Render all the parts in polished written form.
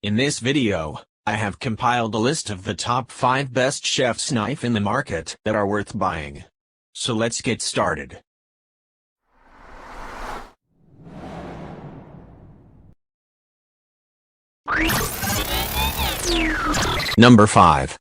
In this video, I have compiled a list of the top 5 best chef's knife in the market that are worth buying. So let's get started. Number 5.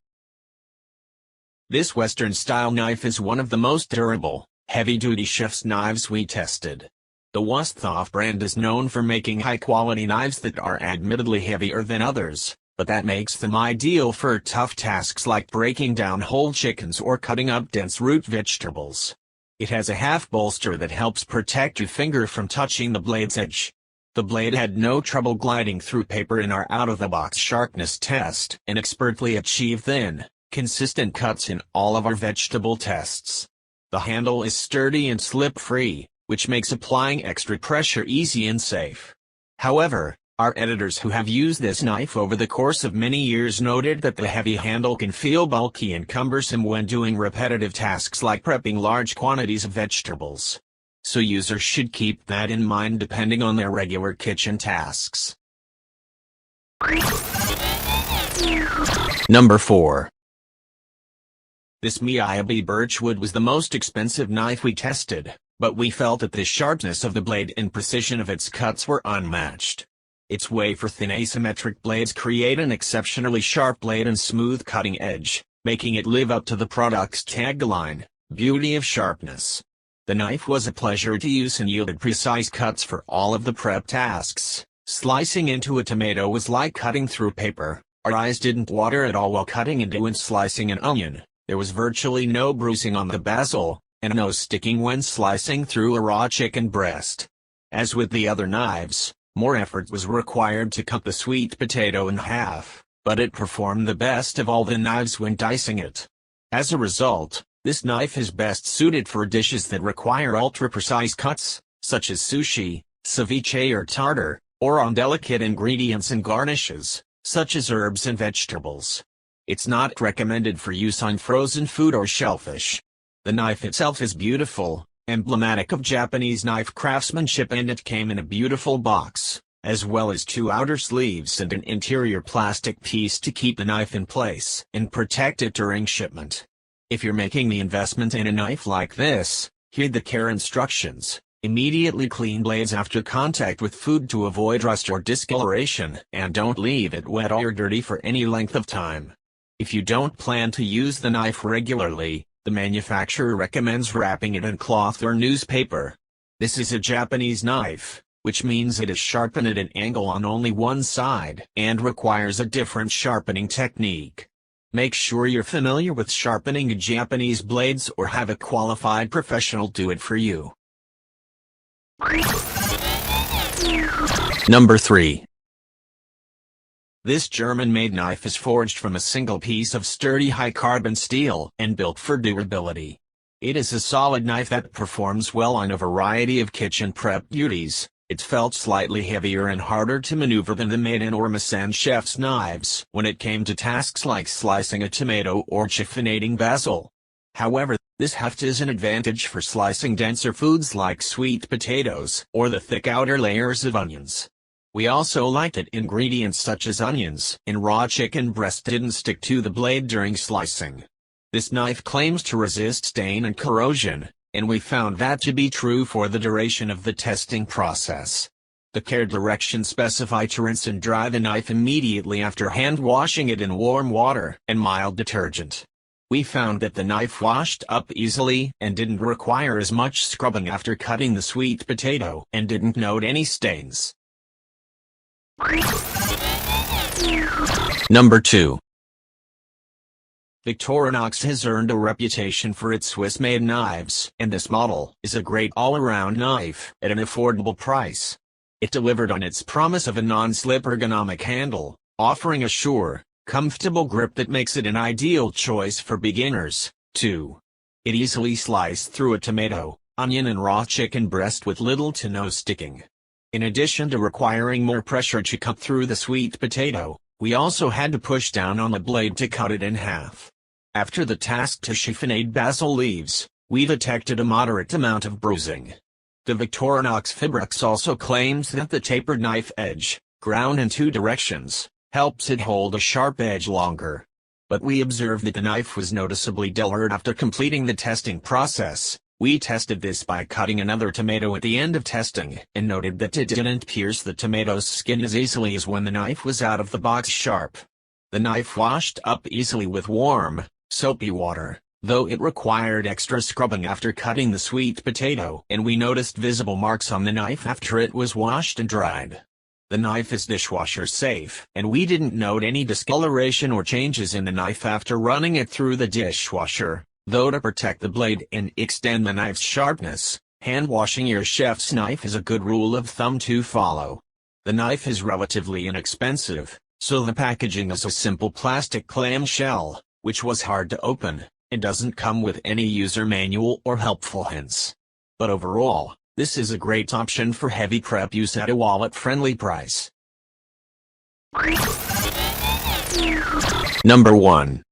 This Western-style knife is one of the most durable, heavy-duty chef's knives we tested. The Wasthoff brand is known for making high-quality knives that are admittedly heavier than others, but that makes them ideal for tough tasks like breaking down whole chickens or cutting up dense root vegetables. It has a half bolster that helps protect your finger from touching the blade's edge. The blade had no trouble gliding through paper in our out-of-the-box sharpness test and expertly achieved thin, consistent cuts in all of our vegetable tests. The handle is sturdy and slip-free, which makes applying extra pressure easy and safe. However, our editors who have used this knife over the course of many years noted that the heavy handle can feel bulky and cumbersome when doing repetitive tasks like prepping large quantities of vegetables. So users should keep that in mind depending on their regular kitchen tasks. Number 4. This Miyabi Birchwood was the most expensive knife we tested, but we felt that the sharpness of the blade and precision of its cuts were unmatched. Its wafer-thin asymmetric blades create an exceptionally sharp blade and smooth cutting edge, making it live up to the product's tagline, "Beauty of Sharpness." The knife was a pleasure to use and yielded precise cuts for all of the prep tasks. Slicing into a tomato was like cutting through paper. Our eyes didn't water at all while cutting into and slicing an onion. There was virtually no bruising on the basil, and no sticking when slicing through a raw chicken breast. As with the other knives, more effort was required to cut the sweet potato in half, but it performed the best of all the knives when dicing it. As a result, this knife is best suited for dishes that require ultra-precise cuts, such as sushi, ceviche or tartar, or on delicate ingredients and garnishes, such as herbs and vegetables. It's not recommended for use on frozen food or shellfish. The knife itself is beautiful, emblematic of Japanese knife craftsmanship, and it came in a beautiful box, as well as 2 outer sleeves and an interior plastic piece to keep the knife in place and protect it during shipment. If you're making the investment in a knife like this, heed the care instructions. Immediately clean blades after contact with food to avoid rust or discoloration, and don't leave it wet or dirty for any length of time. If you don't plan to use the knife regularly, the manufacturer recommends wrapping it in cloth or newspaper. This is a Japanese knife, which means it is sharpened at an angle on only one side and requires a different sharpening technique. Make sure you're familiar with sharpening Japanese blades or have a qualified professional do it for you. Number 3. This German-made knife is forged from a single piece of sturdy high-carbon steel and built for durability. It is a solid knife that performs well on a variety of kitchen prep duties. It felt slightly heavier and harder to maneuver than the Made in Ormesan chef's knives when it came to tasks like slicing a tomato or chiffinating basil. However, this heft is an advantage for slicing denser foods like sweet potatoes or the thick outer layers of onions. We also liked that ingredients such as onions and raw chicken breast didn't stick to the blade during slicing. This knife claims to resist stain and corrosion, and we found that to be true for the duration of the testing process. The care directions specify to rinse and dry the knife immediately after hand washing it in warm water and mild detergent. We found that the knife washed up easily and didn't require as much scrubbing after cutting the sweet potato and didn't note any stains. Number 2. Victorinox has earned a reputation for its Swiss-made knives, and this model is a great all-around knife at an affordable price. It delivered on its promise of a non-slip ergonomic handle, offering a sure, comfortable grip that makes it an ideal choice for beginners, too. It easily sliced through a tomato, onion and raw chicken breast with little to no sticking. In addition to requiring more pressure to cut through the sweet potato, we also had to push down on the blade to cut it in half. After the task to chiffonade basil leaves, we detected a moderate amount of bruising. The Victorinox Fibrix also claims that the tapered knife edge, ground in 2 directions, helps it hold a sharp edge longer. But we observed that the knife was noticeably duller after completing the testing process. We tested this by cutting another tomato at the end of testing, and noted that it didn't pierce the tomato's skin as easily as when the knife was out of the box sharp. The knife washed up easily with warm, soapy water, though it required extra scrubbing after cutting the sweet potato, and we noticed visible marks on the knife after it was washed and dried. The knife is dishwasher safe, and we didn't note any discoloration or changes in the knife after running it through the dishwasher. Though to protect the blade and extend the knife's sharpness, hand washing your chef's knife is a good rule of thumb to follow. The knife is relatively inexpensive, so the packaging is a simple plastic clamshell, which was hard to open, and doesn't come with any user manual or helpful hints. But overall, this is a great option for heavy prep use at a wallet-friendly price. Number 1.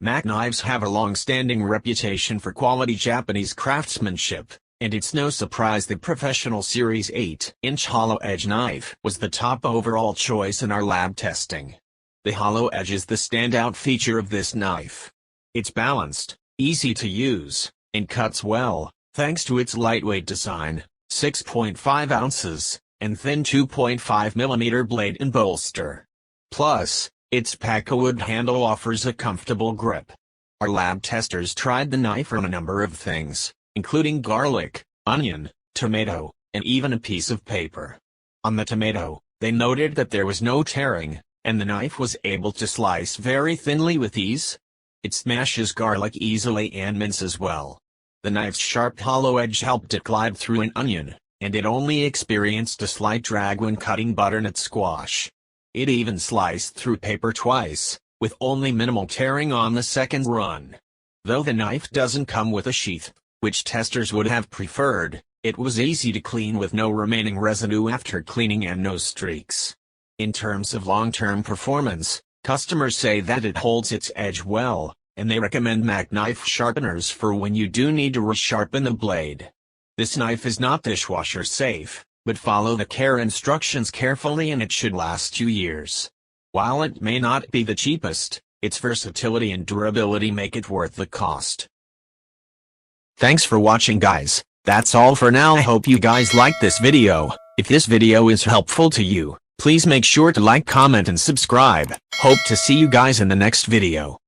Mac knives have a long-standing reputation for quality Japanese craftsmanship, and it's no surprise that Professional Series 8-inch hollow edge knife was the top overall choice in our lab testing. The hollow edge is the standout feature of this knife. It's balanced, easy to use, and cuts well, thanks to its lightweight design, 6.5 ounces, and thin 2.5mm blade and bolster. Plus, its Packwood handle offers a comfortable grip. Our lab testers tried the knife on a number of things, including garlic, onion, tomato, and even a piece of paper. On the tomato, they noted that there was no tearing, and the knife was able to slice very thinly with ease. It smashes garlic easily and minces well. The knife's sharp hollow edge helped it glide through an onion, and it only experienced a slight drag when cutting butternut squash. It even sliced through paper twice, with only minimal tearing on the second run. Though the knife doesn't come with a sheath, which testers would have preferred, it was easy to clean with no remaining residue after cleaning and no streaks. In terms of long-term performance, customers say that it holds its edge well, and they recommend Mac knife sharpeners for when you do need to resharpen the blade. This knife is not dishwasher safe, but follow the care instructions carefully and it should last you years. While it may not be the cheapest, its versatility and durability make it worth the cost. Thanks for watching, guys. That's all for now. I hope you guys liked this video. If this video is helpful to you, please make sure to like, comment, and subscribe. Hope to see you guys in the next video.